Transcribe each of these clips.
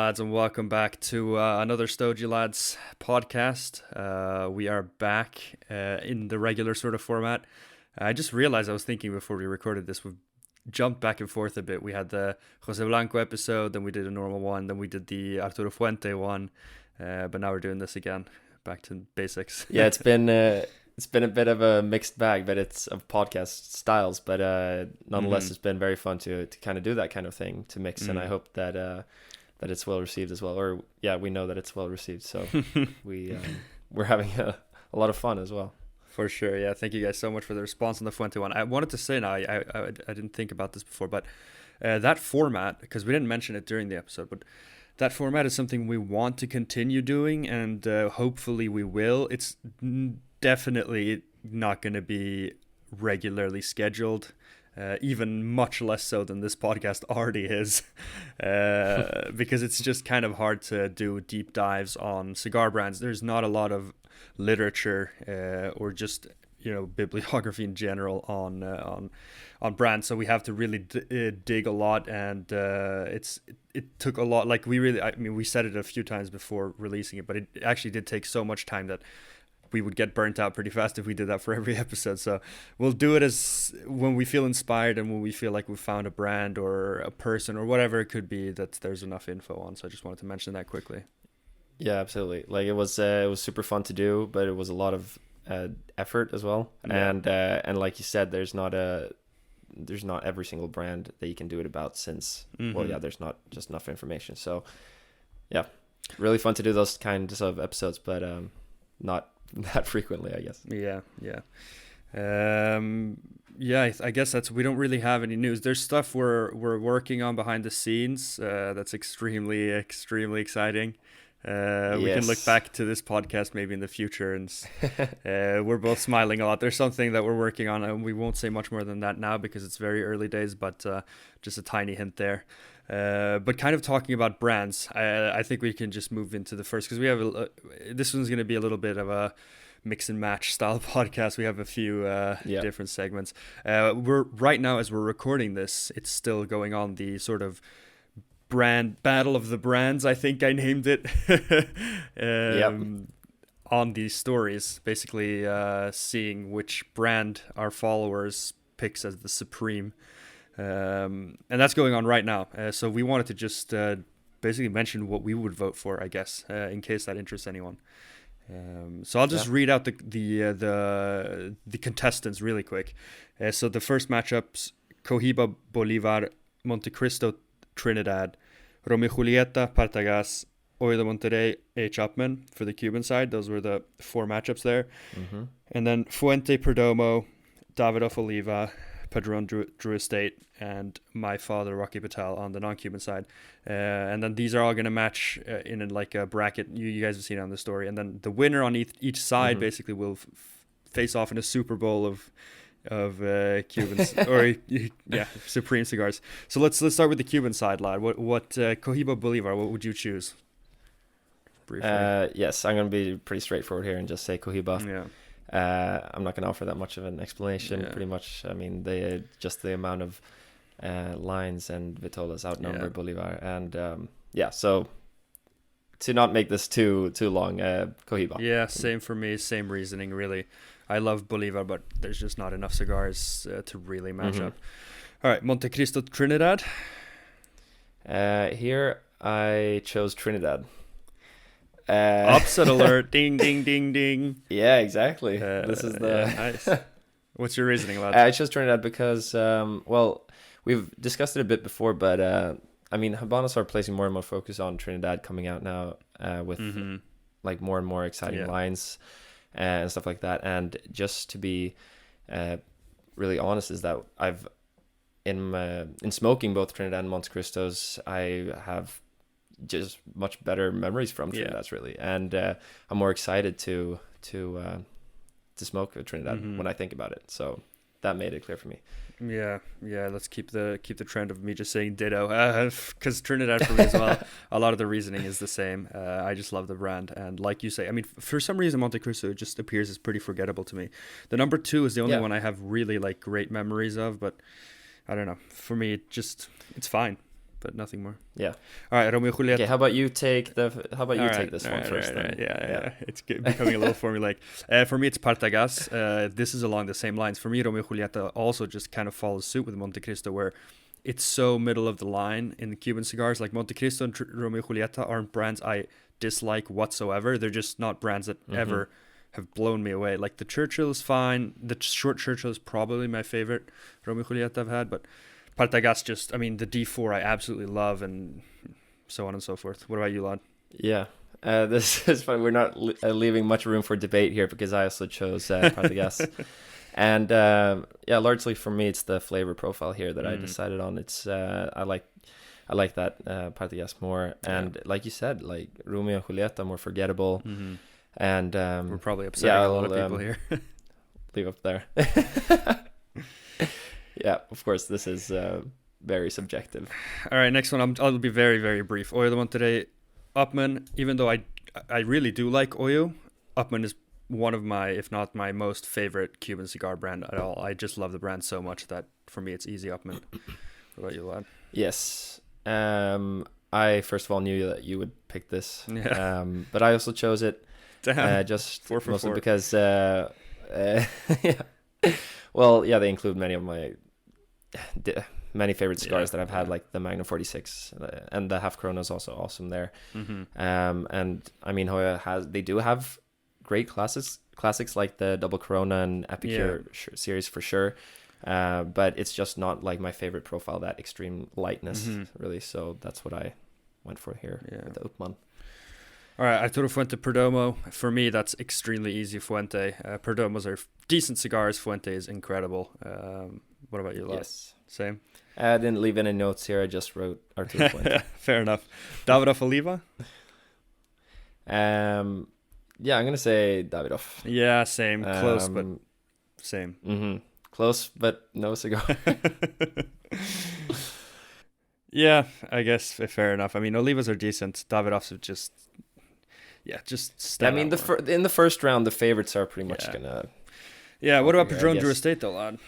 lads, and welcome back to another Stogie lads podcast. We are back in the regular sort of format. I just realized I was thinking before we recorded this, we've jumped back and forth a bit. We had the Jose Blanco episode, then we did a normal one, then we did the Arturo Fuente one, but now we're doing this again, back to basics. Yeah, it's been a bit of a mixed bag, but it's of podcast styles. But nonetheless, It's been very fun to kind of do that kind of thing, to mix, and I hope that that it's well received as well. Or yeah, we know that it's well received, so we're having a lot of fun as well. For sure, yeah. Thank you guys so much for the response on the Fuente one. I wanted to say now, I didn't think about this before, but that format, because we didn't mention it during the episode, but that format is something we want to continue doing, and hopefully we will. It's definitely not going to be regularly scheduled, even much less so than this podcast already is, because it's just kind of hard to do deep dives on cigar brands. There's not a lot of literature or just bibliography in general on brands, so we have to really dig a lot, and it took a lot. Like we said it a few times before releasing it, but it actually did take so much time that we would get burnt out pretty fast if we did that for every episode. So we'll do it as when we feel inspired and when we feel like we've found a brand or a person or whatever it could be that there's enough info on. So I just wanted to mention that quickly. Yeah, absolutely. Like it was super fun to do, but it was a lot of effort as well. Yeah. And like you said, there's not every single brand that you can do it about, since there's not just enough information. So yeah, really fun to do those kinds of episodes, but not that frequently, I guess. I guess we don't really have any news. There's stuff we're working on behind the scenes that's extremely exciting. We can look back to this podcast maybe in the future, and we're both smiling a lot. There's something that we're working on, and we won't say much more than that now because it's very early days, but just a tiny hint there. But kind of talking about brands, I think we can just move into the first, because we have this one's going to be a little bit of a mix and match style podcast. We have a few different segments. We're right now, as we're recording this, it's still going on, the sort of brand battle of the brands, I think I named it. On these stories, basically seeing which brand our followers picks as the supreme. And that's going on right now. So we wanted to just basically mention what we would vote for, I guess, in case that interests anyone. So I'll just read out the contestants really quick. So the first matchups: Cohiba, Bolivar, Monte Cristo, Trinidad, Romeo Julieta, Partagas, Oído Monterrey, A. Chapman for the Cuban side. Those were the four matchups there. And then Fuente Perdomo, Davidoff Oliva, Padron Drew Estate, and my father Rocky Patel on the non-Cuban side. And then these are all going to match in a bracket. You guys have seen it on the story. And then the winner on each side basically will face off in a Super Bowl of Cubans or Supreme cigars. So let's start with the Cuban side, lad. What Cohiba Bolivar, what would you choose? Briefly. Yes, I'm going to be pretty straightforward here and just say Cohiba. I'm not going to offer that much of an explanation. Pretty much, I mean, just the amount of lines and vitolas outnumber Bolivar, and so to not make this too long, Cohiba. Yeah, same for me. Same reasoning, really. I love Bolivar, but there's just not enough cigars to really match up. All right, Monte Cristo, Trinidad. Here I chose Trinidad. Upset alert! Ding, ding, ding, ding. Yeah, exactly. This is the nice. What's your reasoning about I chose Trinidad because, we've discussed it a bit before, but Habanos are placing more and more focus on Trinidad coming out now with like more and more exciting lines and stuff like that. And just to be really honest, is that I've in smoking both Trinidad and Monte Cristos, I have just much better memories from Trinidad, really, and I'm more excited to smoke a Trinidad when I think about it. So that made it clear for me. Yeah. Let's keep the trend of me just saying ditto, because Trinidad for me as well. A lot of the reasoning is the same. I just love the brand, and like you say, I mean, for some reason Monte Cristo just appears as pretty forgettable to me. The number 2 is the only one I have really like great memories of, but I don't know. For me, it's fine. but nothing more. Yeah. All right, Romeo and Juliet. Okay, how about you take this one first? Right. Yeah. It's becoming a little formulaic. For me, it's Partagas. This is along the same lines. For me, Romeo and Juliet also just kind of follows suit with Monte Cristo, where it's so middle of the line in the Cuban cigars. Like Monte Cristo and Romeo and Juliet aren't brands I dislike whatsoever. They're just not brands that ever have blown me away. Like the Churchill is fine. The short Churchill is probably my favorite Romeo and Juliet I've had, but Partagas just, I mean, the D4 I absolutely love, and so on and so forth. What about you, Lod? Yeah. This is fun. We're not leaving much room for debate here because I also chose Partagas. And largely for me, it's the flavor profile here that I decided on. It's I like that Partagas more. And like you said, like Romeo and Juliet are more forgettable. And we're probably upsetting a lot of people here. Leave up there. Yeah, of course, this is very subjective. All right, next one. I'll be very, very brief. Oyo the Monterrey, Upman. Even though I really do like Oyo, Upman is one of my, if not my most favorite Cuban cigar brand at all. I just love the brand so much that for me it's easy Upman. What about you, lad? Yes. I first of all knew that you would pick this. Yeah. But I also chose it. Damn. Just 4 for mostly 4. because yeah. Well, yeah, they include many of my many favorite cigars that I've had, like the Magnum 46, and the Half Corona is also awesome there. And I mean, Hoya they do have great classics like the Double Corona and Epicure series for sure. But it's just not like my favorite profile, that extreme lightness, really. So that's what I went for here with the Upman. All right, Arturo Fuente Perdomo. For me, that's extremely easy. Fuente. Perdomos are decent cigars. Fuente is incredible. What about you, lad? Yes. Same? I didn't leave any notes here. I just wrote Arturo Fuente. Fair enough. Davidoff Oliva? Yeah, I'm going to say Davidoff. Yeah, same. Close, but same. Close, but no cigar. Yeah, I guess fair enough. I mean, Olivas are decent. Davidoffs are just stand I mean, out in the first round, the favorites are pretty much gonna. Yeah. What about Padron Drew Estate, though, lad?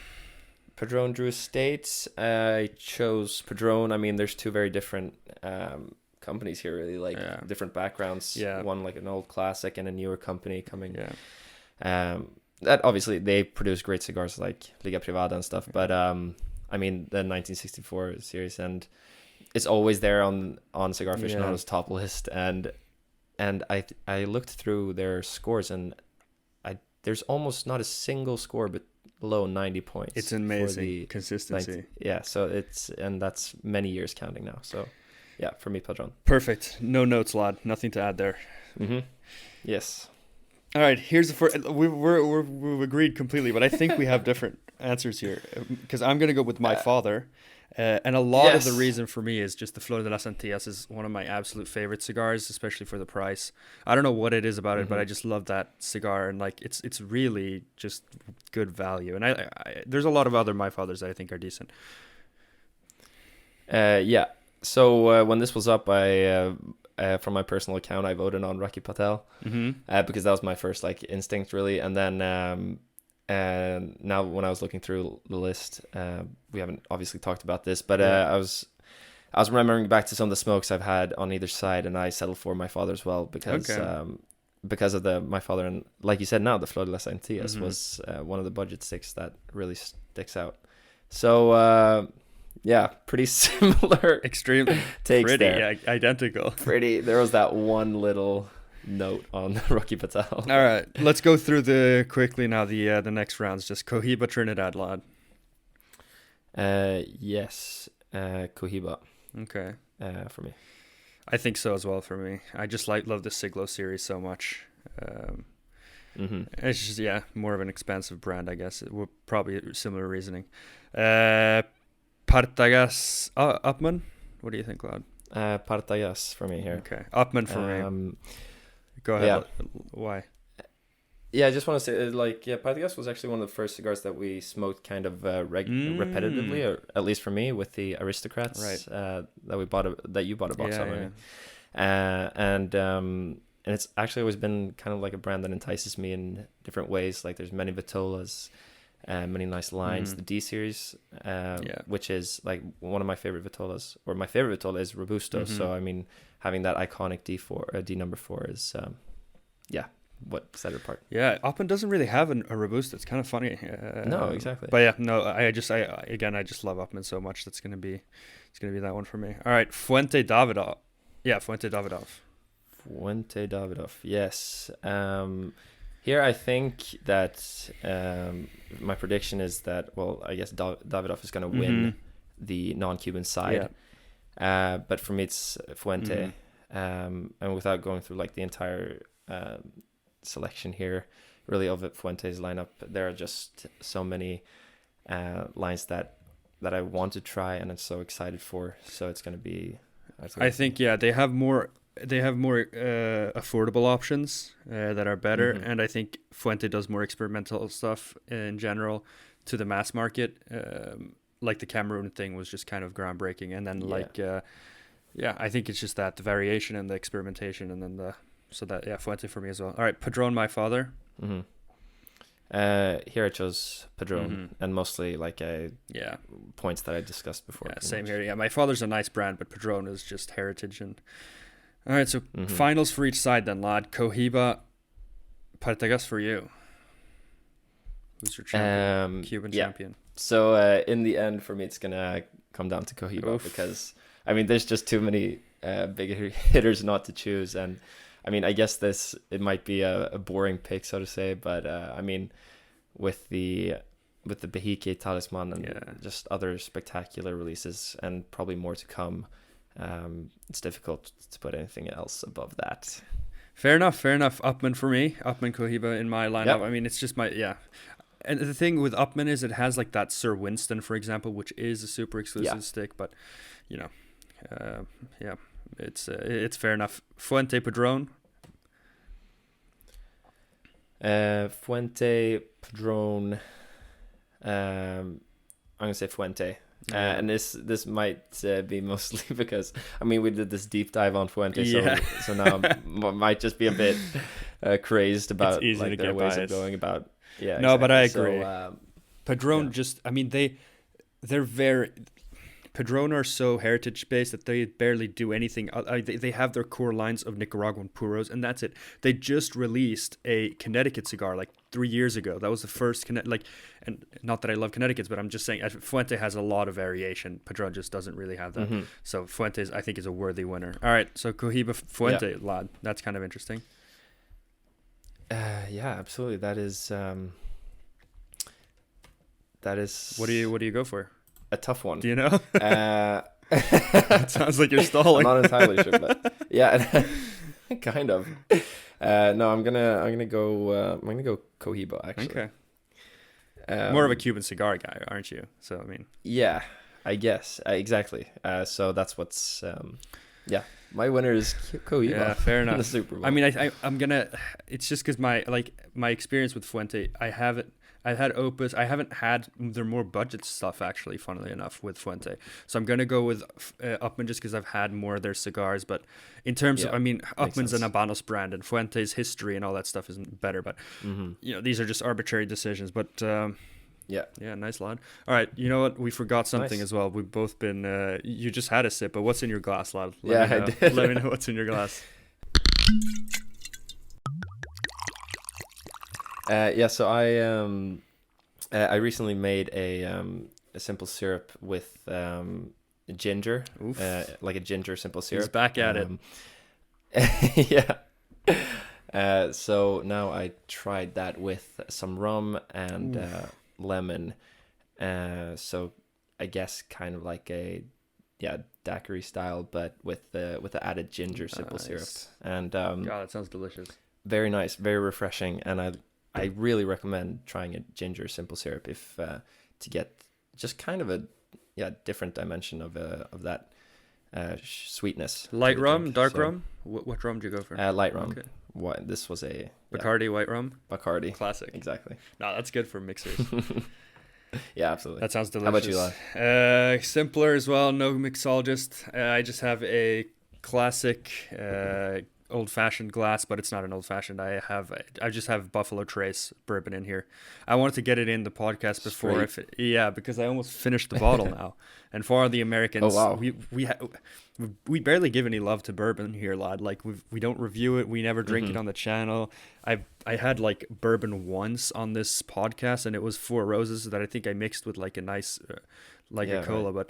Padron Drew Estate. I chose Padron. I mean, there's two very different companies here, really, like different backgrounds. Yeah. One like an old classic and a newer company coming. That obviously they produce great cigars like Liga Privada and stuff, but I mean the 1964 series, and it's always there on Cigar Aficionado's top list, and I looked through their scores, and there's almost not a single score but below 90 points. It's amazing consistency. So that's many years counting now. So yeah, for me, Padron. Perfect. No notes, lad. Nothing to add there. Yes. All right, here's the first. We've agreed completely, but I think we have different answers here, because I'm going to go with my father. And a lot of the reason for me is just the Flor de las Antillas is one of my absolute favorite cigars, especially for the price. I don't know what it is about it, but I just love that cigar, and like it's really just good value. And I there's a lot of other my fathers that I think are decent. So when this was up, I from my personal account, I voted on Rocky Patel because that was my first like instinct, really. And then now when I was looking through the list, we haven't obviously talked about this, but I was remembering back to some of the smokes I've had on either side, and I settled for my father as well because of my father, and like you said, now the Flor de las Antillas was one of the budget sticks that really sticks out. So pretty similar, extremely takes pretty, there. Identical. Pretty. There was that one little note on Rocky Patel. All right, let's go through quickly now the next rounds. Just Cohiba Trinidad, lad. Yes, Cohiba. Okay. For me, I think so as well. For me, I just love the Siglo series so much. It's just more of an expensive brand, I guess. We're probably similar reasoning. Partagas Upman. What do you think, lad? Partagas for me here. Okay, Upman for me. Go ahead. Yeah. Why? Yeah, I just want to say, Partagas was actually one of the first cigars that we smoked kind of repetitively, or at least for me, with the Aristocrats, right? That you bought a box of, and it's actually always been kind of like a brand that entices me in different ways. Like there's many Vitolas, many nice lines. The D series, which is like one of my favorite Vitolas, or my favorite Vitola is Robusto. So I mean, having that iconic D4, D number 4 is, what set it apart. Yeah, Upman doesn't really have a Robusto. It's kind of funny. No, exactly. But yeah, no, I just love Upman so much. It's gonna be that one for me. All right, Fuente Davidoff. Yeah, Fuente Davidoff. Fuente Davidoff. Yes. Here I think that my prediction is that, well, I guess Davidoff is going to win the non-Cuban side. Yeah. But for me, it's Fuente. And without going through like the entire selection here, really, of Fuente's lineup, there are just so many lines that I want to try and I'm so excited for. So it's going to be... I think, they have more affordable options that are better, and I think Fuente does more experimental stuff in general to the mass market. Like the Cameroon thing was just kind of groundbreaking, and then I think it's just that the variation and the experimentation, and then Fuente for me as well. All right, Padron, my father. Here I chose Padron, and mostly like points that I discussed before. Yeah, same here. Yeah, my father's a nice brand, but Padron is just heritage. And all right, so finals for each side then, lad. Cohiba, Partagas for you. Who's your champion? Cuban champion. So in the end, for me, it's gonna come down to Cohiba because I mean, there's just too many big hitters not to choose, and I mean, I guess it might be a boring pick, so to say, but I mean, with the Behike Talisman and just other spectacular releases, and probably more to come, it's difficult to put anything else above that. Fair enough. Upman for me. Upman Cohiba in my lineup. Yep. I mean, it's just And the thing with Upman is it has like that Sir Winston, for example, which is a super exclusive stick, but it's fair enough. Fuente Padron. Fuente Padron. I'm gonna say Fuente. And this might be mostly because I mean we did this deep dive on Fuente, so now might just be a bit crazed about like their ways of going about. Yeah, no, exactly. But I agree. So, Padron they're very. Padron are so heritage based that they barely do anything. They have their core lines of Nicaraguan puros, and that's it. They just released a Connecticut cigar like 3 years ago. That was the first and not that I love Connecticut's, but I'm just saying Fuente has a lot of variation. Padron just doesn't really have that. So Fuente, I think, is a worthy winner. All right, so Cohiba Fuente, lad. That's kind of interesting. Yeah, absolutely. That is. What do you go for? A tough one. Do you know? It sounds like you're stalling. I'm not entirely sure, but yeah, kind of. No, I'm gonna go Cohiba actually. Okay. More of a Cuban cigar guy, aren't you? So I mean. Yeah, I guess exactly. So that's what's. My winner is Cohiba. Yeah, fair enough. In the Super Bowl. I mean, I'm gonna. It's just because my experience with Fuente, I've had Opus. I haven't had their more budget stuff, actually, funnily enough, with Fuente. So I'm going to go with Upman just because I've had more of their cigars. But in terms of, I mean, Upman's an Habanos brand, and Fuente's history and all that stuff isn't better. But, these are just arbitrary decisions. But, nice lad. All right, you know what? We forgot something as well. We've both been, you just had a sip, but what's in your glass, lad? I did. Let me know what's in your glass. So I recently made a simple syrup with ginger, like a ginger simple syrup. He's back at it. Yeah. So now I tried that with some rum and lemon. So I guess kind of like a daiquiri style, but with the added ginger simple syrup. And God, that sounds delicious. Very nice, very refreshing, and I really recommend trying a ginger simple syrup if to get just kind of a different dimension of that sweetness. Light rum, dark rum. What rum do you go for? Light rum. Okay. This was a Bacardi white rum. Bacardi, classic. Exactly. No, that's good for mixers. Yeah, absolutely. That sounds delicious. How about you, Lad? Simpler as well. No mixologist. I just have a classic old fashioned glass, but it's not an old fashioned. I just have Buffalo Trace bourbon in here. I wanted to get it in the podcast before, because I almost finished the bottle now. And for the Americans, we barely give any love to bourbon here, lad. Like we don't review it. We never drink it on the channel. I had like bourbon once on this podcast, and it was Four Roses that I think I mixed with like a nice a cola, but.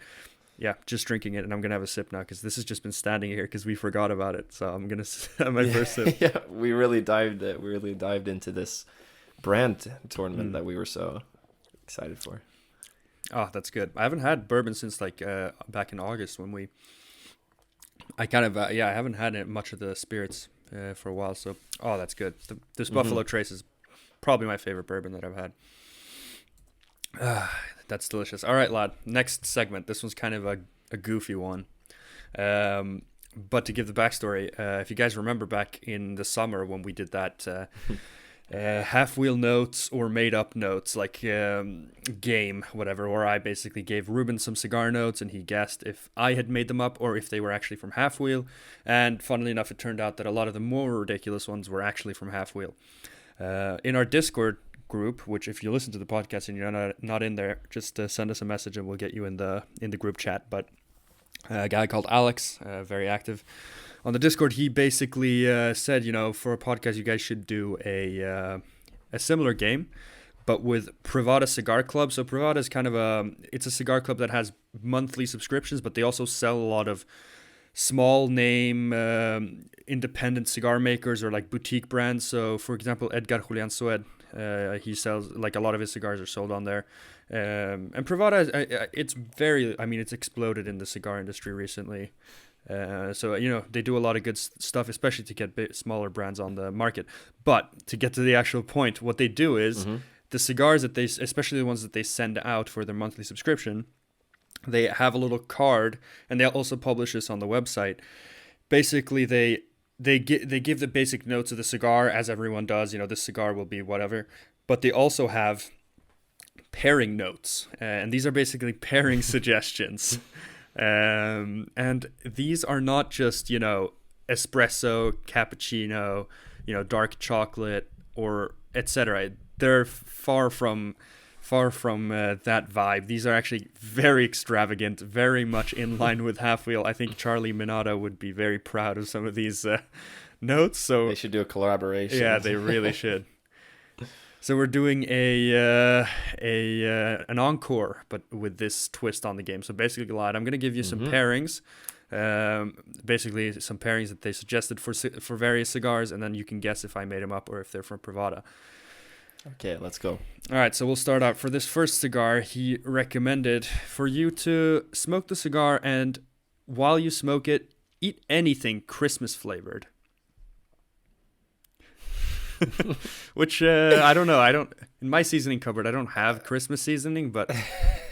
Yeah, just drinking it, and I'm gonna have a sip now because this has just been standing here because we forgot about it. So I'm gonna have my first sip. Yeah, we really dived into this brand tournament that we were so excited for. Oh, that's good. I haven't had bourbon since like back in August when I haven't had much of the spirits for a while. So that's good. This Buffalo Trace is probably my favorite bourbon that I've had. That's delicious. All right, lad. Next segment. This one's kind of a goofy one. But to give the backstory, if you guys remember back in the summer when we did that half-wheel notes or made-up notes, like game, whatever, where I basically gave Ruben some cigar notes and he guessed if I had made them up or if they were actually from Half-Wheel. And funnily enough, it turned out that a lot of the more ridiculous ones were actually from Half-Wheel. In our Discord group, which if you listen to the podcast and you're not in there, just send us a message and we'll get you in the group chat. But a guy called Alex, very active on the Discord, he basically said, for a podcast you guys should do a similar game, but with Privada Cigar Club. So Privada is kind of it's a cigar club that has monthly subscriptions, but they also sell a lot of small name independent cigar makers or like boutique brands. So for example, Edgar Julian Sued, he sells, like, a lot of his cigars are sold on there. And Privada, it's exploded in the cigar industry recently. So they do a lot of good stuff, especially to get smaller brands on the market. But to get to the actual point, what they do is the cigars that especially the ones that they send out for their monthly subscription, they have a little card, and they also publish this on the website. Basically, they give the basic notes of the cigar, as everyone does. This cigar will be whatever. But they also have pairing notes, and these are basically pairing suggestions. And these are not just, espresso, cappuccino, dark chocolate, or etc. They're far from that vibe. These are actually very extravagant, very much in line with Half-Wheel. I think Charlie Minato would be very proud of some of these notes. So they should do a collaboration. Yeah, they really should. So we're doing an encore, but with this twist on the game. So basically, Glad, I'm going to give you some pairings. Basically, some pairings that they suggested for various cigars, and then you can guess if I made them up or if they're from Privada. Okay, let's go. All right, so we'll start out. For this first cigar, he recommended for you to smoke the cigar, and while you smoke it, eat anything Christmas flavored. Which I don't know. In my seasoning cupboard, I don't have Christmas seasoning, but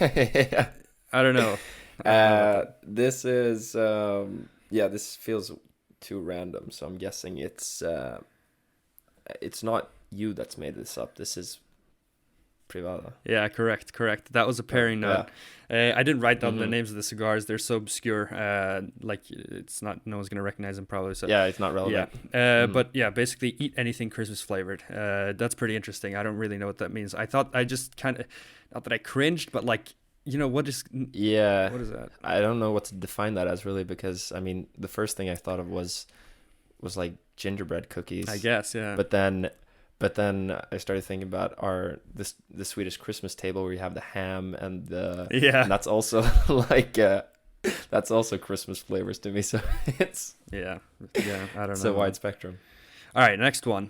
yeah. I don't know. This is this feels too random, so I'm guessing it's not you that's made this up. This is Privada. Yeah, correct. That was a pairing note. I didn't write down the names of the cigars. They're so obscure. It's not. No one's gonna recognize them probably. So yeah, it's not relevant. Yeah. But yeah, basically eat anything Christmas flavored. That's pretty interesting. I don't really know what that means. I thought I just kind of, not that I cringed, but like, what is? Yeah. What is that? I don't know what to define that as really, because I mean the first thing I thought of was like gingerbread cookies. I guess, yeah. But then I started thinking about the Swedish Christmas table where you have the ham and and that's also that's also Christmas flavors to me. So it's I don't know. It's a wide spectrum. All right, next one.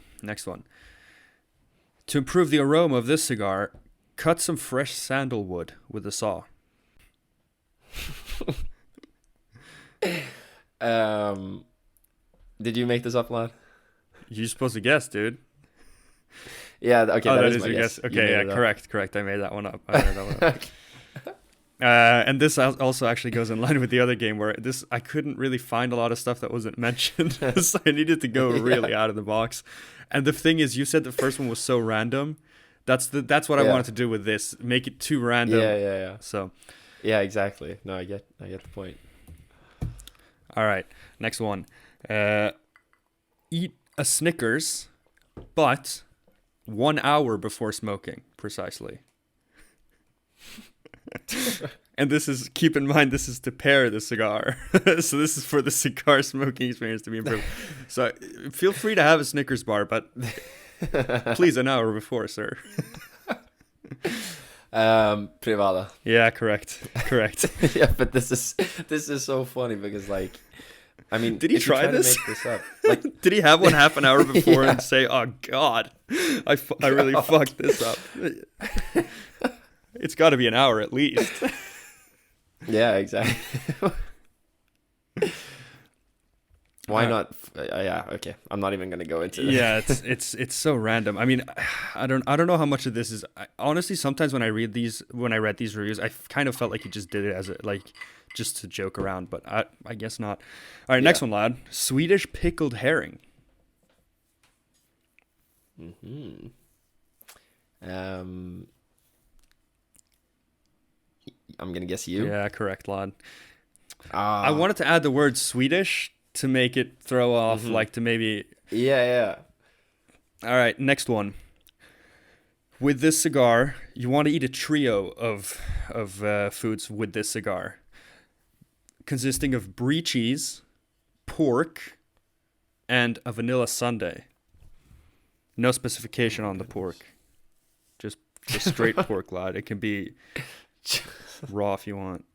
To improve the aroma of this cigar, cut some fresh sandalwood with a saw. Did you make this up, lad? You're supposed to guess, dude. Yeah, okay, that is your guess. Okay, yeah, correct. I made that one up. And this also actually goes in line with the other game where I couldn't really find a lot of stuff that wasn't mentioned, so I needed to go really out of the box. And the thing is, you said the first one was so random. That's what I wanted to do with this. Make it too random. Yeah. So. Yeah, exactly. No, I get the point. All right, next one. Eat a Snickers, but 1 hour before smoking, precisely. And this is, keep in mind, this is to pair the cigar. So this is for the cigar smoking experience to be improved. So feel free to have a Snickers bar, but please an hour before, sir. Privada. Yeah, correct. Yeah, but this is so funny because, like, I mean, did he try this? To make this up, like, did he have one half an hour before and say, "Oh God, I really fucked this up"? It's got to be an hour at least. Yeah, exactly. Why not? Yeah, okay. I'm not even gonna go into that. Yeah, it's so random. I mean, I don't know how much of this is. Honestly, sometimes when I read these reviews, I kind of felt like he just did it as just to joke around. But I guess not. All right, next one, lad. Swedish pickled herring. Mm-hmm. I'm gonna guess you. Yeah, correct, lad. I wanted to add the word Swedish to make it throw off, like to maybe. Yeah. All right, next one. With this cigar, you want to eat a trio of foods with this cigar, consisting of brie cheese, pork, and a vanilla sundae. No specification on the pork. Just straight pork, lad. It can be raw if you want.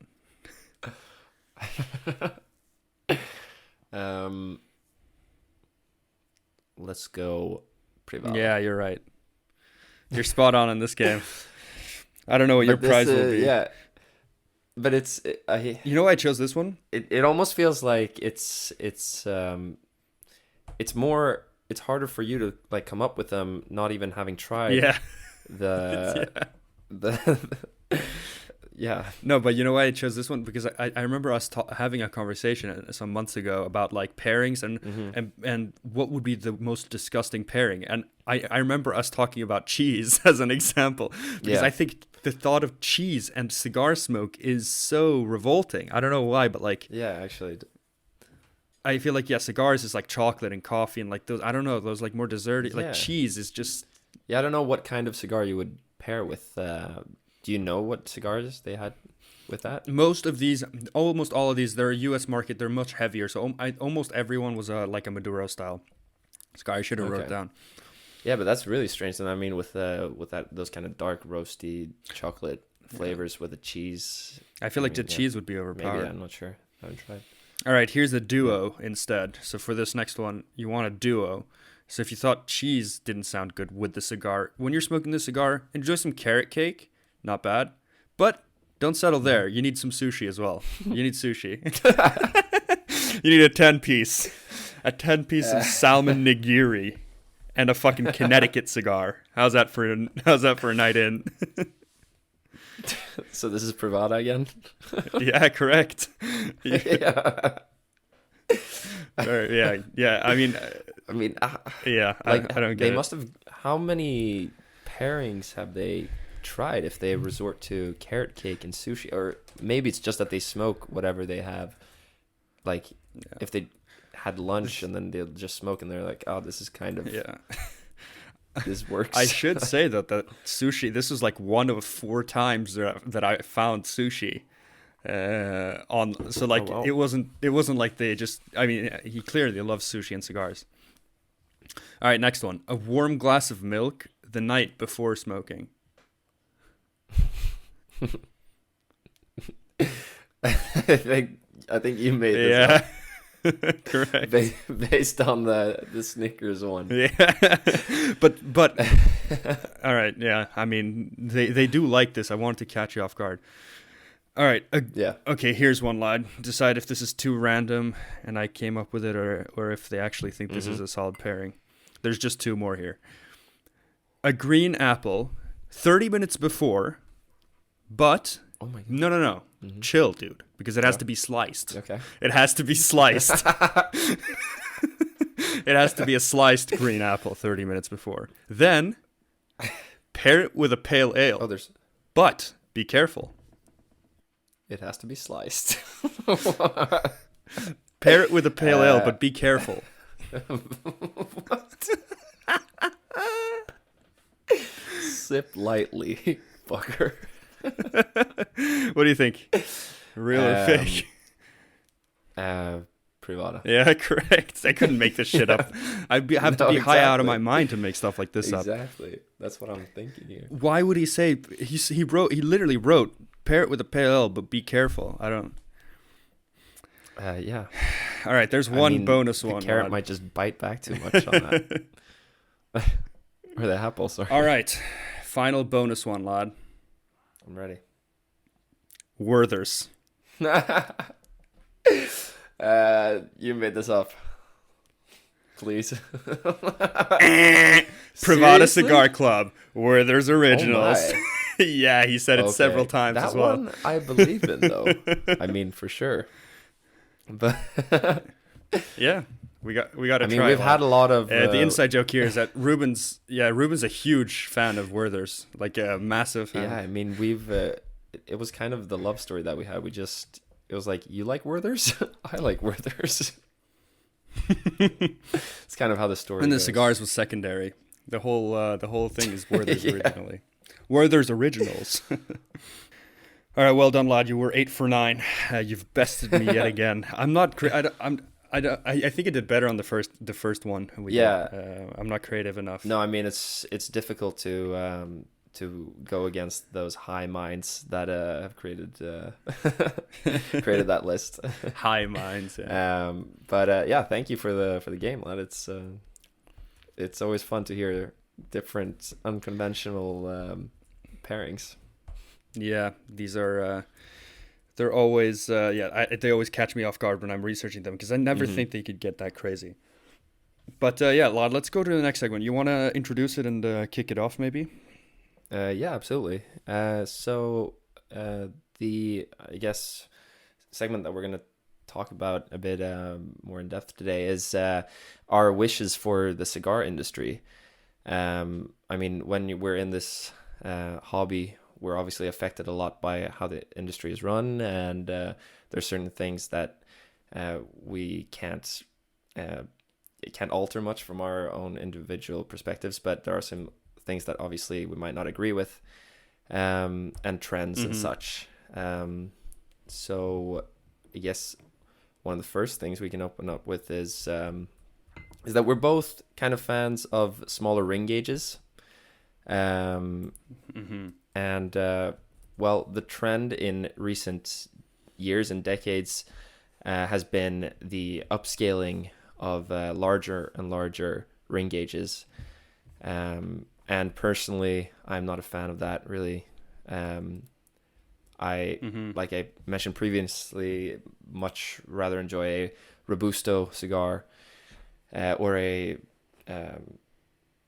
Let's go Privada. Yeah, you're right. You're spot on in this game. I don't know what your prize will be. Yeah, but you know why I chose this one? It almost feels like it's harder for you to like come up with them, not even having tried. Yeah. Yeah. No, but you know why I chose this one? Because I remember us having a conversation some months ago about like pairings and what would be the most disgusting pairing. And I remember us talking about cheese as an example. Because I think the thought of cheese and cigar smoke is so revolting. I don't know why, but like... Yeah, actually. I feel like, cigars is like chocolate and coffee and like those, I don't know, those like more desserty. Yeah. Like cheese is just... Yeah, I don't know what kind of cigar you would pair with... Do you know what cigars they had with that? Almost all of these, they're a U.S. market. They're much heavier. So almost everyone was like a Maduro style cigar. I should have wrote down. Yeah, but that's really strange. And I mean, with those kind of dark roasty chocolate flavors with the cheese. I feel like the cheese would be overpowered. Maybe, I'm not sure. I haven't tried. All right, here's a duo instead. So for this next one, you want a duo. So if you thought cheese didn't sound good with the cigar, when you're smoking the cigar, enjoy some carrot cake. Not bad. But don't settle there. You need some sushi as well. You need sushi. You need a 10-piece. A 10-piece of salmon nigiri and a fucking Connecticut cigar. How's that for a night in? So this is Privada again? Yeah, correct. Yeah. Yeah. I mean, yeah. Like, I don't get they it. must have. How many pairings have they tried if they resort to carrot cake and sushi? Or maybe it's just that they smoke whatever they have. Like, if they had lunch and then they'll just smoke and they're like, oh, this is kind of... Yeah. This works. I should say that sushi, this was like one of 4 times that I found sushi. It wasn't like they just, I mean, he clearly loves sushi and cigars. All right, next one. A warm glass of milk the night before smoking. I think you made this up. Correct. Based on the Snickers one. Yeah. but all right, yeah. I mean, they do like this. I wanted to catch you off guard. All right. Yeah. Okay, here's one, lad. Decide if this is too random and I came up with it or if they actually think this is a solid pairing. There's just 2 more here. A green apple 30 minutes before, but oh my God. No. Mm-hmm. Chill, dude, because it has to be sliced. Okay. It has to be sliced. It has to be a sliced green apple 30 minutes before. Then pair it with a pale ale. Oh, but be careful. It has to be sliced. Pair it with a pale ale, but be careful. What? Sip lightly, fucker. What do you think? Real or fake? Privada. Yeah, correct. I couldn't make this shit up. Have to be high out of my mind to make stuff like this up. Exactly. That's what I'm thinking here. Why would he say he literally wrote pair it with a pale ale, but be careful. I don't. Yeah. All right, there's one bonus one. The carrot might just bite back too much on that. Or the apple, sorry. All right, final bonus one, lad. I'm ready. Werther's. You made this up. Please. Privada Cigar Club, Werther's Originals. Oh yeah, he said it several times that as well. One I believe in, though. I mean, for sure. But yeah, we got to try. I mean, we've had a lot of. The inside joke here is that Ruben's a huge fan of Werther's, like a massive fan. Yeah, I mean, we've. It was kind of the love story that we had. It was like, you like Werther's? I like Werther's. It's kind of how the story. And the goes. cigars was secondary. The whole thing is Werther's originally. Werther's Originals. All right, well done, lad. You were 8 for 9. You've bested me yet again. I'm not. I think it did better on the first one. I'm not creative enough. No, I mean it's difficult to go against those high minds that have created that list. High minds. Yeah. But yeah, thank you for the game, lad. It's always fun to hear different unconventional pairings. Yeah, these are. They're always. They always catch me off guard when I'm researching them because I never think they could get that crazy. But yeah, lad, let's go to the next segment. You want to introduce it and kick it off, maybe? Yeah, absolutely. So the I guess segment that we're gonna talk about a bit more in depth today is our wishes for the cigar industry. I mean, when we're in this hobby, we're obviously affected a lot by how the industry is run, and there's certain things that we can't it can't alter much from our own individual perspectives, but there are some things that obviously we might not agree with, and trends and such. So I guess one of the first things we can open up with is that we're both kind of fans of smaller ring gauges. And well, the trend in recent years and decades has been the upscaling of larger and larger ring gauges. And personally, I'm not a fan of that, really. Like I mentioned previously, much rather enjoy a Robusto cigar or a...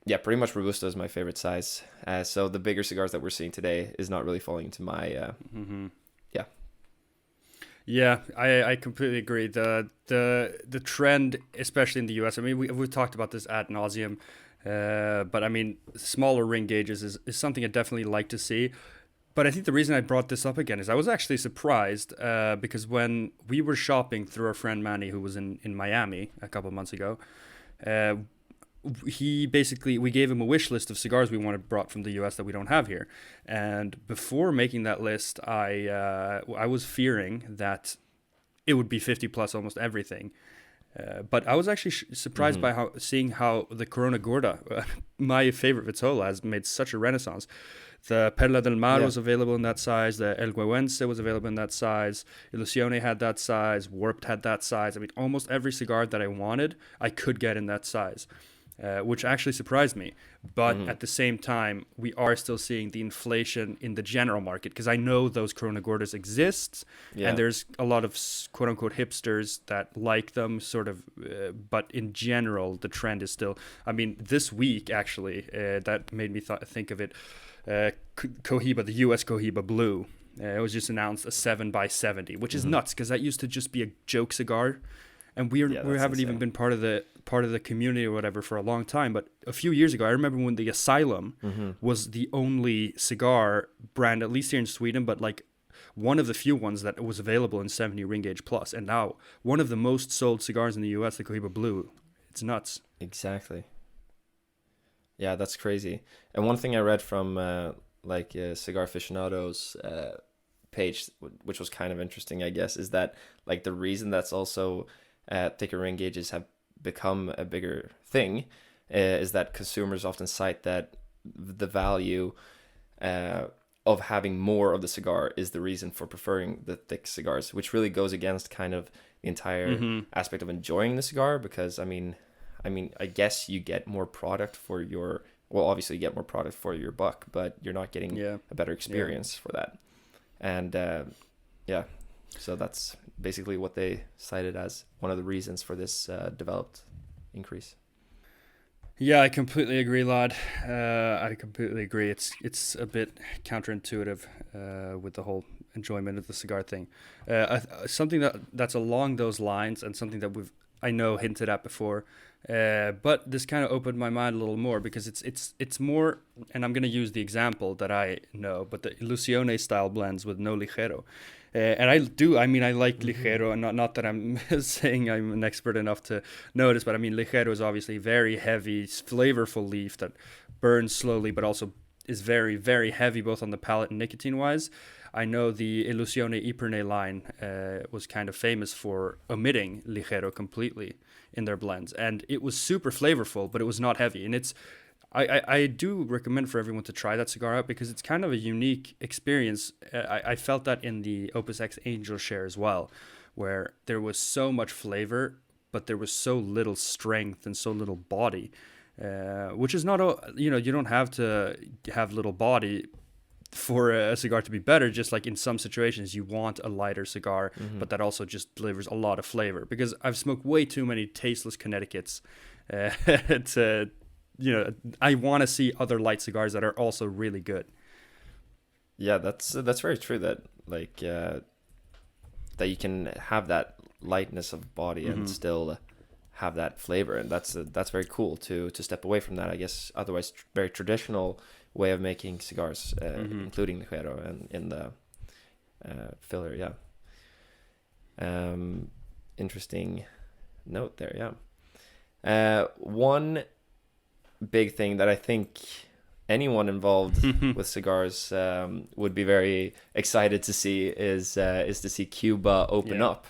Yeah, pretty much Robusto is my favorite size. So the bigger cigars that we're seeing today is not really falling into my... Yeah, I completely agree. The trend, especially in the US, I mean, we've talked about this ad nauseum, but I mean, smaller ring gauges is something I definitely like to see. But I think the reason I brought this up again is I was actually surprised because when we were shopping through our friend Manny, who was in Miami a couple of months ago, we gave him a wish list of cigars we wanted brought from the US that we don't have here. And before making that list, I was fearing that it would be 50 plus almost everything. But I was actually surprised by seeing how the Corona Gorda, my favorite Vitola, has made such a renaissance. The Perla del Mar was available in that size. The El Guehuense was available in that size. Ilusione had that size. Warped had that size. I mean, almost every cigar that I wanted, I could get in that size. Which actually surprised me. But at the same time, we are still seeing the inflation in the general market because I know those Corona Gordas exist, and there's a lot of quote-unquote hipsters that like them, sort of, but in general, the trend is still... I mean, this week, actually, that made me think of it, Cohiba, the US Cohiba Blue, it was just announced a 7x70, which is nuts because that used to just be a joke cigar. And we haven't even been part of the community or whatever for a long time. But a few years ago, I remember when the Asylum was the only cigar brand, at least here in Sweden, but like one of the few ones that was available in 70 ring gauge plus. And now one of the most sold cigars in the US, the Cohiba Blue, It's nuts. Exactly. Yeah, that's crazy. And one thing I read from Cigar Aficionado's page, which was kind of interesting, I guess, is that like the reason that's also thicker ring gauges have become a bigger thing is that consumers often cite that the value of having more of the cigar is the reason for preferring the thick cigars, which really goes against kind of the entire aspect of enjoying the cigar, because I mean, I guess you get more product for your, well, obviously you get more product for your buck, but you're not getting a better experience for that. And so that's basically what they cited as one of the reasons for this developed increase. Yeah, I completely agree, lad. I completely agree. It's a bit counterintuitive with the whole enjoyment of the cigar thing. Something that's along those lines, and something that I know hinted at before, but this kind of opened my mind a little more, because it's more, and I'm gonna use the example that I know, but the Ilusione style blends with no ligero. And I like ligero, and not that I'm saying I'm an expert enough to know this, but I mean, ligero is obviously very heavy, flavorful leaf that burns slowly, but also is very, very heavy, both on the palate and nicotine-wise. I know the Ilusione Iperne line was kind of famous for omitting ligero completely in their blends, and it was super flavorful, but it was not heavy. And I do recommend for everyone to try that cigar out, because it's kind of a unique experience. I felt that in the Opus X Angel Share as well, where there was so much flavor, but there was so little strength and so little body, which is not, you don't have to have little body for a cigar to be better. Just like in some situations you want a lighter cigar, but that also just delivers a lot of flavor, because I've smoked way too many tasteless Connecticut's to, I want to see other light cigars that are also really good. Yeah, that's very true, that like that you can have that lightness of body and still have that flavor, and that's very cool to step away from that, I guess, otherwise very traditional way of making cigars, including ligero and in the filler. Interesting note there. One big thing that I think anyone involved with cigars would be very excited to see is to see Cuba open up.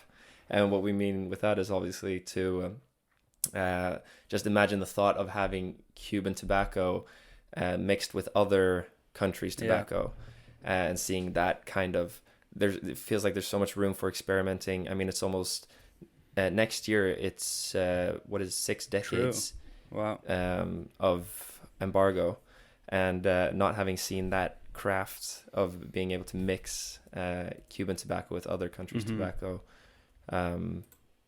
And what we mean with that is obviously to just imagine the thought of having Cuban tobacco mixed with other countries' tobacco, and seeing that kind of, it feels like there's so much room for experimenting. I mean, it's almost next year, it's 6 decades of embargo, and not having seen that craft of being able to mix Cuban tobacco with other countries' tobacco.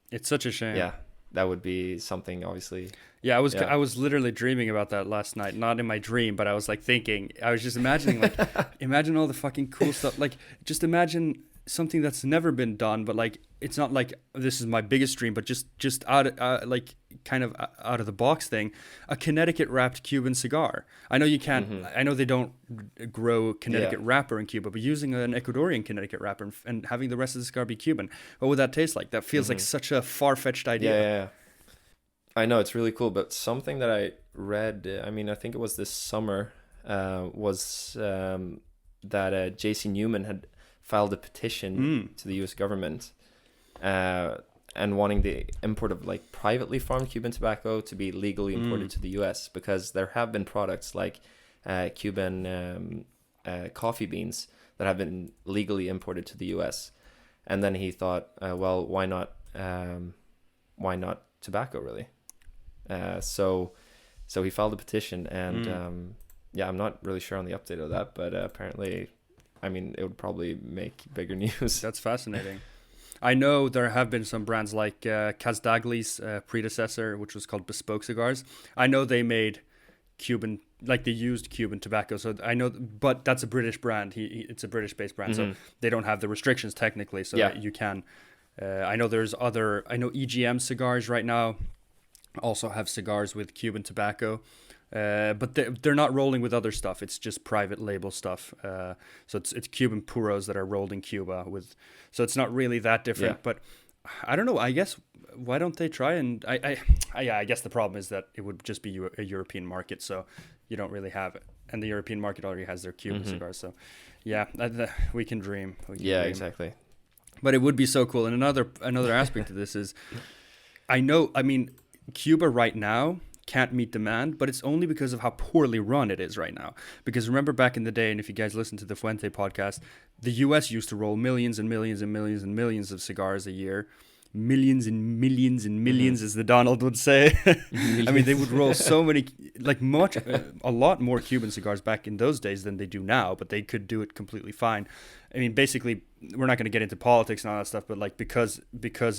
It's such a shame. Yeah, that would be something, obviously. Yeah, I was literally dreaming about that last night. Not in my dream, but I was like thinking, I was just imagining, like, imagine all the fucking cool stuff. Like, just imagine something that's never been done, but like, it's not like this is my biggest dream, but just out like kind of out of the box thing, a Connecticut wrapped Cuban cigar. I know you can't, I know they don't grow Connecticut wrapper in Cuba, but using an Ecuadorian Connecticut wrapper and having the rest of the cigar be Cuban, what would that taste like? That feels like such a far-fetched idea. Yeah. I know, it's really cool, but something that I read, I mean, I think it was this summer, was that J.C. Newman had filed a petition to the U.S. government and wanting the import of like privately farmed Cuban tobacco to be legally imported to the U.S., because there have been products like Cuban coffee beans that have been legally imported to the U.S. And then he thought, well, why not tobacco, really? So he filed a petition, and I'm not really sure on the update of that, but apparently, I mean, it would probably make bigger news. That's fascinating. I know there have been some brands like Kazdagli's predecessor, which was called Bespoke Cigars. I know they made Cuban, like they used Cuban tobacco. So I know, but that's a British brand. It's a British-based brand, so they don't have the restrictions technically. So you can. I know EGM cigars right now also have cigars with Cuban tobacco. But they're not rolling with other stuff. It's just private label stuff. So it's Cuban puros that are rolled in Cuba with. So it's not really that different. But I don't know. I guess why don't they try? And yeah, I guess the problem is that it would just be a European market, so you don't really have it, and the European market already has their Cuban cigars. So yeah, we can dream. Yeah, exactly. But it would be so cool. And another aspect of this is, I mean, Cuba right now can't meet demand, but it's only because of how poorly run it is right now. Because remember back in the day, and if you guys listen to the Fuente podcast, the US used to roll millions and millions and millions and millions of cigars a year. Millions and millions and millions, as the Donald would say. I mean, they would roll so many, like a lot more Cuban cigars back in those days than they do now, but they could do it completely fine. I mean, basically, we're not going to get into politics and all that stuff, but like because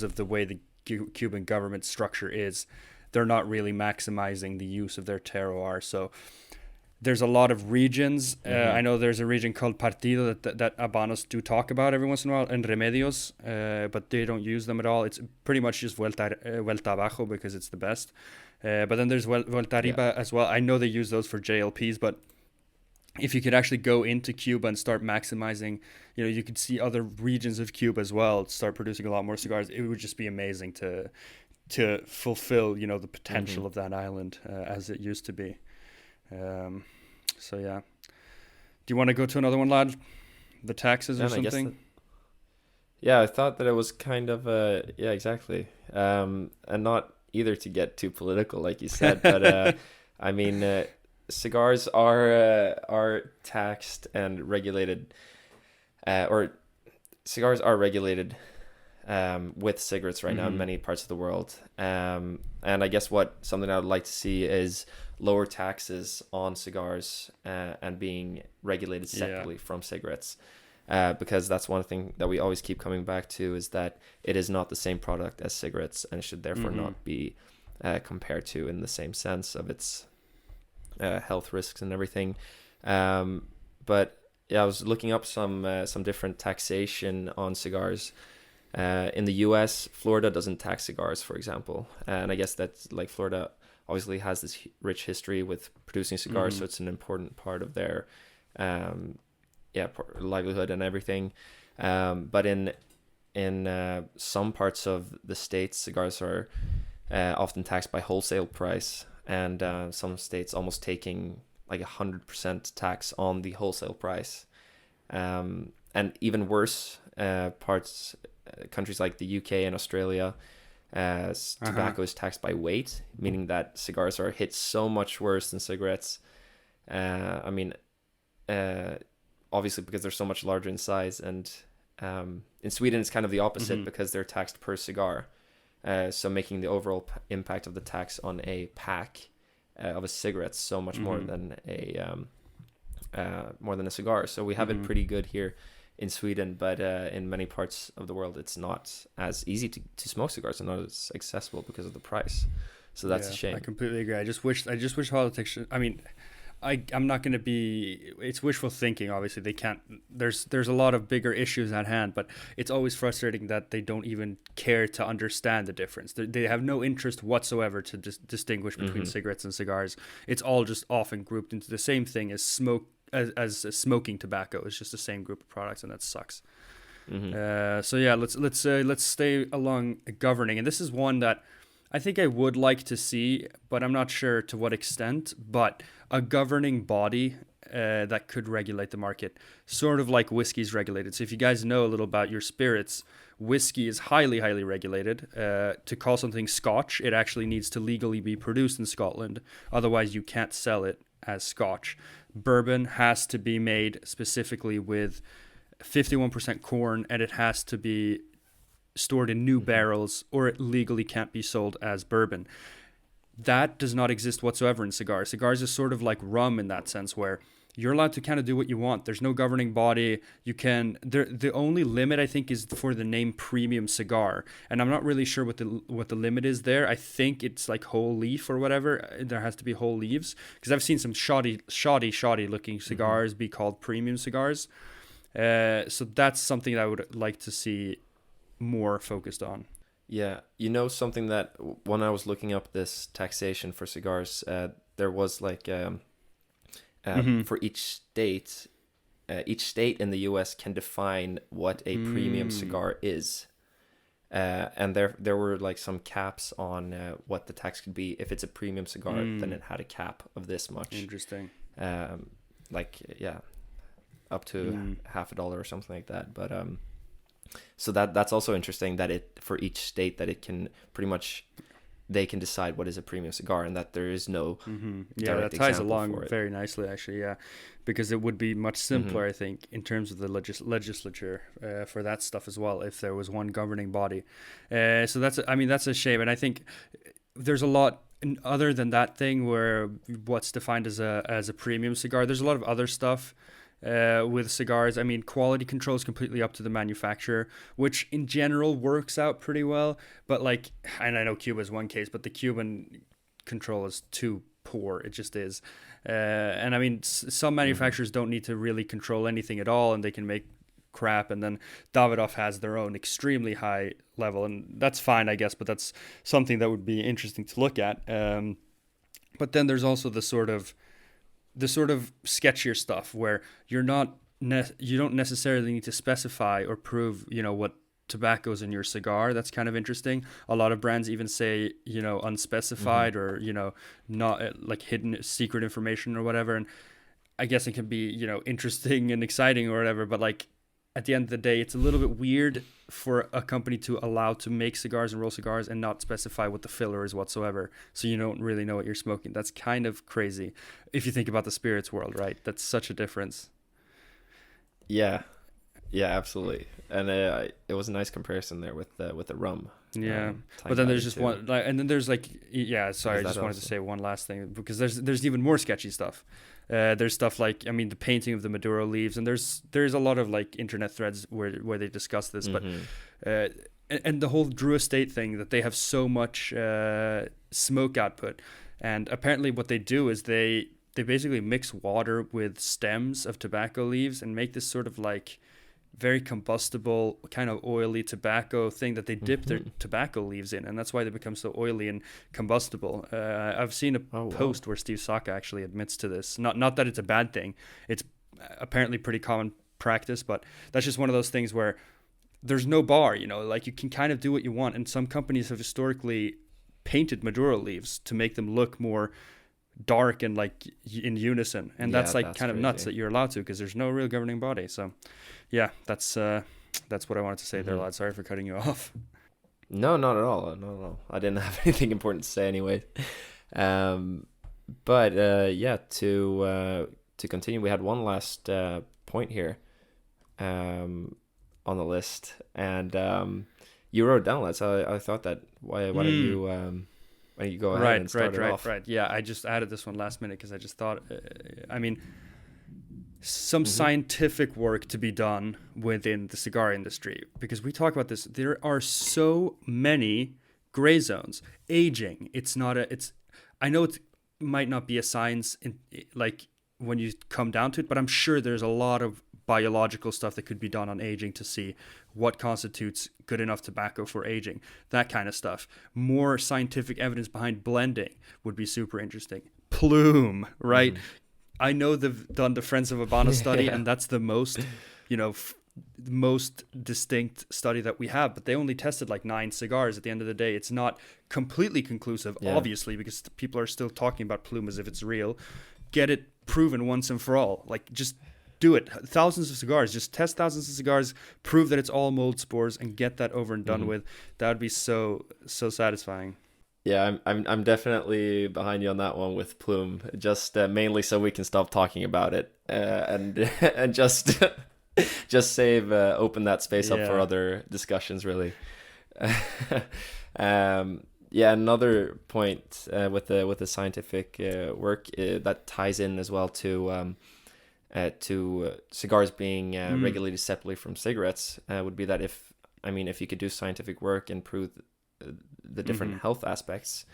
of the way the Cuban government structure is, they're not really maximizing the use of their terroir. So there's a lot of regions. I know there's a region called Partido that Habanos do talk about every once in a while, and Remedios, but they don't use them at all. It's pretty much just Vuelta Abajo because it's the best. But then there's Vuelta Arriba as well. I know they use those for JLPs, but if you could actually go into Cuba and start maximizing, you could see other regions of Cuba as well start producing a lot more cigars. It would just be amazing to fulfill, the potential of that island as it used to be. So yeah. Do you want to go to another one, lad? The taxes or something? I thought that it was kind of yeah, exactly. And not either to get too political, like you said, but I mean, cigars are taxed and regulated, or cigars are regulated with cigarettes right now in many parts of the world. And I guess something I would like to see is lower taxes on cigars and being regulated separately from cigarettes. Because that's one thing that we always keep coming back to, is that it is not the same product as cigarettes and should therefore not be compared to in the same sense of its health risks and everything. But yeah, I was looking up some different taxation on cigars. In the US, Florida doesn't tax cigars, for example. And I guess that's like Florida obviously has this rich history with producing cigars, so it's an important part of their livelihood and everything. But in some parts of the states, cigars are often taxed by wholesale price, and some states almost taking like 100% tax on the wholesale price. And even worse, countries like the UK and Australia, tobacco is taxed by weight, meaning that cigars are hit so much worse than cigarettes. I mean, obviously because they're so much larger in size, and in Sweden it's kind of the opposite because they're taxed per cigar, so making the overall impact of the tax on a pack of a cigarette so much more than a cigar. So we have it pretty good here in Sweden, but in many parts of the world it's not as easy to smoke cigars and not as accessible because of the price. So that's a shame. I completely agree. I just wish politics I mean, I'm not going to be, it's wishful thinking, obviously. They can't, there's a lot of bigger issues at hand, but it's always frustrating that they don't even care to understand the difference. They have no interest whatsoever to distinguish between cigarettes and cigars. It's all just often grouped into the same thing as smoking tobacco. It's just the same group of products, and that sucks. So yeah, let's stay along governing, and this is one that I think I would like to see, but I'm not sure to what extent. But a governing body that could regulate the market, sort of like whiskey's regulated. So if you guys know a little about your spirits, whiskey is highly, highly regulated. To call something Scotch, it actually needs to legally be produced in Scotland. Otherwise, you can't sell it as Scotch. Bourbon has to be made specifically with 51% corn, and it has to be stored in new barrels, or it legally can't be sold as bourbon. That does not exist whatsoever in cigars. Cigars is sort of like rum in that sense, where you're allowed to kind of do what you want. There's no governing body. You can, the only limit I think is for the name premium cigar, and I'm not really sure what the limit is there. I think it's like whole leaf or whatever. There has to be whole leaves, because I've seen some shoddy looking cigars be called premium cigars. So that's something that I would like to see more focused on. Yeah, something that when I was looking up this taxation for cigars, there was like for each state in the US can define what a premium cigar is. And there were like some caps on what the tax could be. If it's a premium cigar, then it had a cap of this much. Interesting. Like yeah, up to $50 or something like that. But so that's also interesting that it for each state that it can pretty much they can decide what is a premium cigar, and that there is no yeah, that ties along for it. very nicely actually, yeah, because it would be much simpler I think in terms of the legislature for that stuff as well if there was one governing body. So that's a shame, and I think there's a lot other than that thing where what's defined as a premium cigar. There's a lot of other stuff with cigars. I mean, quality control is completely up to the manufacturer, which in general works out pretty well. But like, and I know Cuba is one case, but the Cuban control is too poor. It just is. And I mean, some manufacturers don't need to really control anything at all, and they can make crap. And then Davidoff has their own extremely high level, and that's fine, I guess. But that's something that would be interesting to look at. But then there's also the sort of sketchier stuff where you don't necessarily need to specify or prove, what tobacco's in your cigar. That's kind of interesting. A lot of brands even say, unspecified or, not like hidden secret information or whatever. And I guess it can be, interesting and exciting or whatever, but like at the end of the day, it's a little bit weird for a company to allow to make cigars and roll cigars and not specify what the filler is whatsoever. So you don't really know what you're smoking. That's kind of crazy if you think about the spirits world, right? That's such a difference. Yeah, absolutely. And it was a nice comparison there with the rum. Yeah, but then there's just one, like, and then there's like, yeah. Sorry, I just wanted to say one last thing because there's even more sketchy stuff. There's stuff like, I mean, the painting of the Maduro leaves, and there's a lot of like internet threads where they discuss this, but and the whole Drew Estate thing, that they have so much smoke output, and apparently what they do is they basically mix water with stems of tobacco leaves and make this sort of like very combustible kind of oily tobacco thing that they dip their tobacco leaves in, and that's why they become so oily and combustible. I've seen a post where Steve Saka actually admits to this. Not that it's a bad thing. It's apparently pretty common practice, but that's just one of those things where there's no bar, like you can kind of do what you want, and some companies have historically painted Maduro leaves to make them look more dark and like in unison, and that's like kind of nuts that you're allowed to, because there's no real governing body. So yeah, that's what I wanted to say there, lad. Sorry for cutting you off. No, not at all. I didn't have anything important to say anyway. But yeah, to continue, we had one last point here on the list, and you wrote it down, lad. So I thought that why don't you go ahead and start it off? Right. Yeah, I just added this one last minute because I just thought, I mean, some scientific work to be done within the cigar industry, because we talk about this. There are so many gray zones. Aging, I know it might not be a science like when you come down to it, but I'm sure there's a lot of biological stuff that could be done on aging to see what constitutes good enough tobacco for aging, that kind of stuff. More scientific evidence behind blending would be super interesting. Plume, right? I know they've done the Friends of Habano study, and that's the most, most distinct study that we have, but they only tested like 9 cigars at the end of the day. It's not completely conclusive, obviously, because people are still talking about plume as if it's real. Get it proven once and for all. Like, just do it. Thousands of cigars. Just test thousands of cigars. Prove that it's all mold spores and get that over and done with. That would be so satisfying. Yeah, I'm definitely behind you on that one with plume. Just mainly so we can stop talking about it and just open that space up for other discussions. Really. Yeah, another point with the scientific work that ties in as well to cigars being regulated separately from cigarettes would be that if you could do scientific work and prove the different health aspects,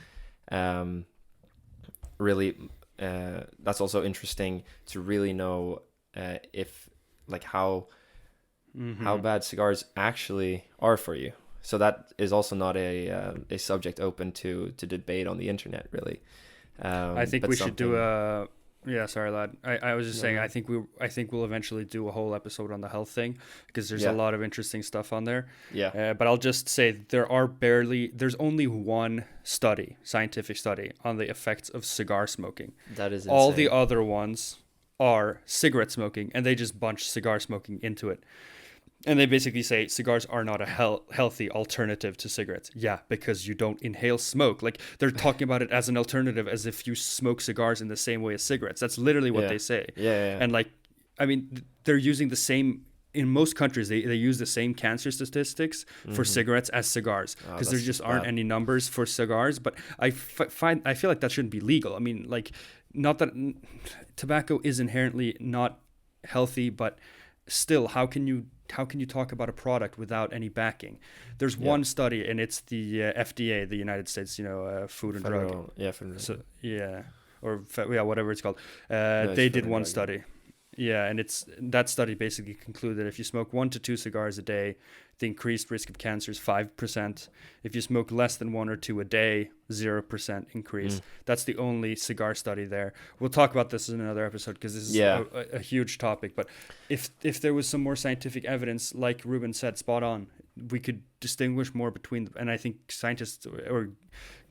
really that's also interesting to really know if like how bad cigars actually are for you. So that is also not a subject open to debate on the internet, really. I think we should do Yeah, sorry, lad. I was just saying. No. I think we'll eventually do a whole episode on the health thing because there's Yeah. a lot of interesting stuff on there. Yeah. But I'll just say there's only one scientific study on the effects of cigar smoking. That is insane. All the other ones are cigarette smoking, and they just bunch cigar smoking into it. And they basically say cigars are not a healthy alternative to cigarettes. Yeah, because you don't inhale smoke. Like, they're talking about it as an alternative, as if you smoke cigars in the same way as cigarettes. That's literally what they say. Yeah. And like, I mean, they're using the same, in most countries, they use the same cancer statistics for cigarettes as cigars, because there just aren't any numbers for cigars. But I feel like that shouldn't be legal. I mean, like, not that tobacco is inherently not healthy, but still, how can you talk about a product without any backing? There's one study, and it's the FDA, the United States, Food and Drug. Yeah, Federal. So whatever it's called. No, they it's did Food one and Drug. study. Yeah, and that study basically concluded that if you smoke 1 to 2 cigars a day, the increased risk of cancer is 5%. If you smoke less than 1 or 2 a day, 0% increase. That's the only cigar study there. We'll talk about this in another episode because this is a huge topic. But if there was some more scientific evidence, like Ruben said, spot on, we could distinguish more between them. And I think scientists or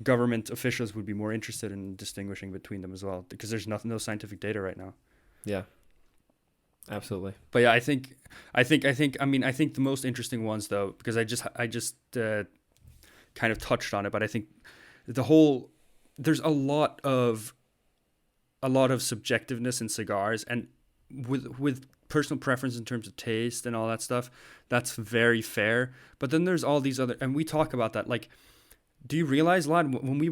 government officials would be more interested in distinguishing between them as well, because there's no scientific data right now. Yeah. Absolutely. But yeah, I think the most interesting ones, though, because I just kind of touched on it, but I think there's a lot of subjectiveness in cigars, and with personal preference in terms of taste and all that stuff, that's very fair. But then there's all these other, and we talk about that, like, do you realize, lad, when we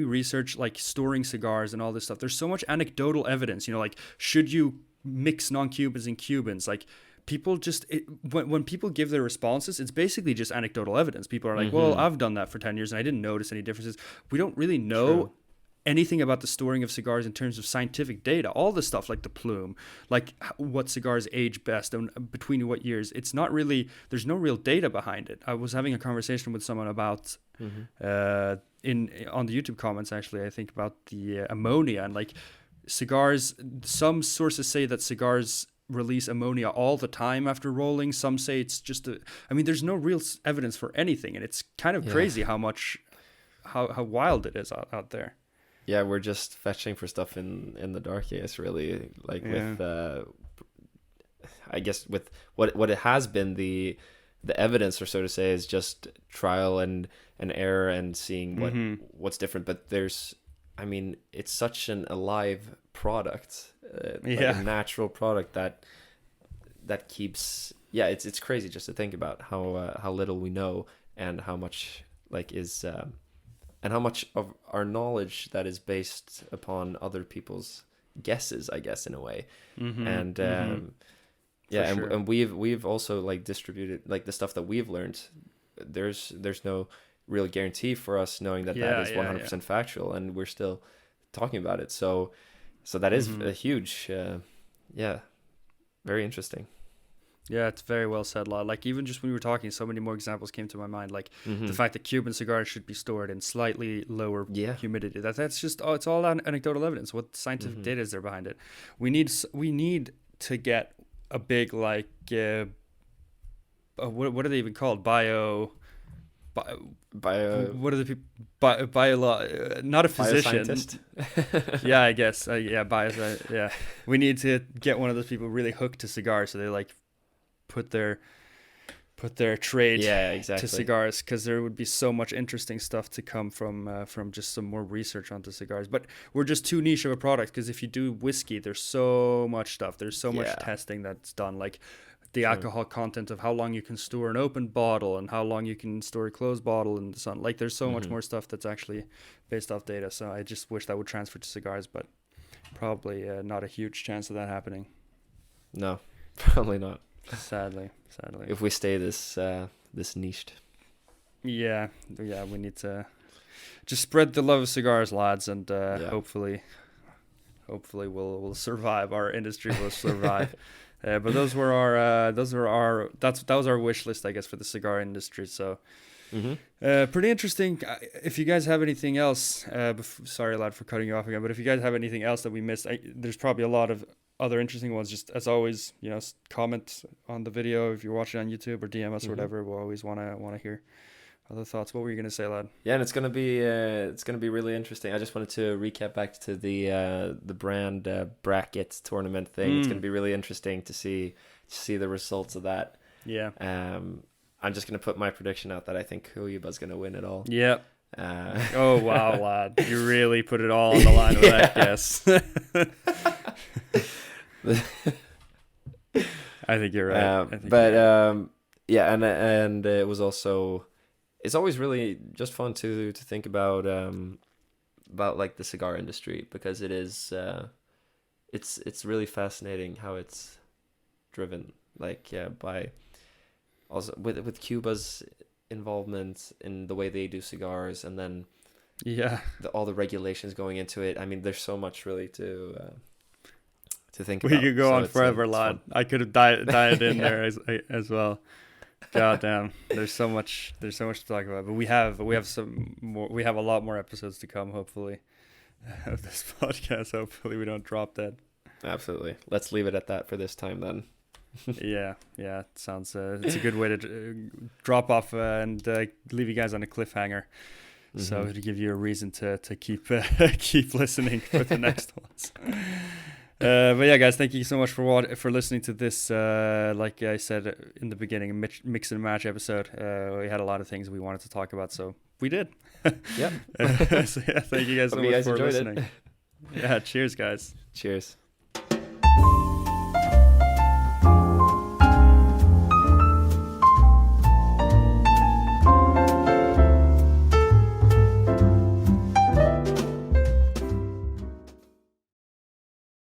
research like storing cigars and all this stuff, there's so much anecdotal evidence, like, should you mix non-Cubans and Cubans? Like, people when people give their responses, it's basically just anecdotal evidence. People are like, well, I've done that for 10 years and I didn't notice any differences. We don't really know anything about the storing of cigars in terms of scientific data. All the stuff like the plume, like what cigars age best and between what years, it's not really, there's no real data behind it. I was having a conversation with someone about on the YouTube comments, actually, I think, about the ammonia, and like, cigars, some sources say that cigars release ammonia all the time after rolling. Some say it's just there's no real evidence for anything, and it's kind of crazy how wild it is out there. Yeah, we're just fetching for stuff in the dark, I guess, really, like with I guess with what it has been, the evidence, or so to say, is just trial and error and seeing what's different. But it's such an alive product, like a natural product that keeps. Yeah, it's crazy just to think about how little we know, and how much and how much of our knowledge that is based upon other people's guesses, I guess, in a way. And and we've also like distributed like the stuff that we've learned. There's no real guarantee for us knowing that is 100% factual, and we're still talking about it. So that is a huge, very interesting. Yeah, it's very well said, Lad. Like, even just when we were talking, so many more examples came to my mind. Like the fact that Cuban cigars should be stored in slightly lower humidity. That's just it's all anecdotal evidence. What scientific data is there behind it? We need to get a big like what are they even called? Bio. What are the people? Not a physician. Yeah, I guess. Yeah, we need to get one of those people really hooked to cigars, so they like put their trade to cigars, because there would be so much interesting stuff to come from just some more research onto cigars. But we're just too niche of a product, because if you do whiskey, there's so much stuff. There's so much testing that's done, like the alcohol content of how long you can store an open bottle and how long you can store a closed bottle in the sun. Like, there's so much more stuff that's actually based off data. So I just wish that would transfer to cigars, but probably not a huge chance of that happening. No, probably not. Sadly. If we stay this niched. Yeah, we need to just spread the love of cigars, lads, and hopefully we'll survive. Our industry will survive. But that was our wish list, I guess, for the cigar industry. So Pretty interesting. If you guys have anything else, sorry, lad, for cutting you off again. But if you guys have anything else that we missed, there's probably a lot of other interesting ones. Just as always, comment on the video if you're watching on YouTube or DM us or whatever. We'll always wanna hear other thoughts. What were you gonna say, lad? Yeah, and it's gonna be really interesting. I just wanted to recap back to the brand bracket tournament thing. It's gonna be really interesting to see the results of that. Yeah. I'm just gonna put my prediction out that I think Huyaba's gonna win it all. Yep. Oh wow, lad! You really put it all on the line with that guess. I think you're right. Yeah, and it was also. It's always really just fun to think about like the cigar industry, because it is it's really fascinating how it's driven, like by also with Cuba's involvement in the way they do cigars, and then all the regulations going into it. I mean, there's so much really to think about. We could go on forever, lad. I could have dived in there as well. God damn, there's so much to talk about, but we have some more. We have a lot more episodes to come, hopefully, of this podcast. Hopefully we don't drop dead. Absolutely. Let's leave it at that for this time then. Yeah, it sounds it's a good way to drop off and leave you guys on a cliffhanger, so to give you a reason to keep listening for the next ones. But yeah, guys, thank you so much for listening to this. Like I said in the beginning, a mix and match episode. We had a lot of things we wanted to talk about, so we did. Yep. So yeah, thank you guys so much for listening. Yeah, cheers, guys. Cheers.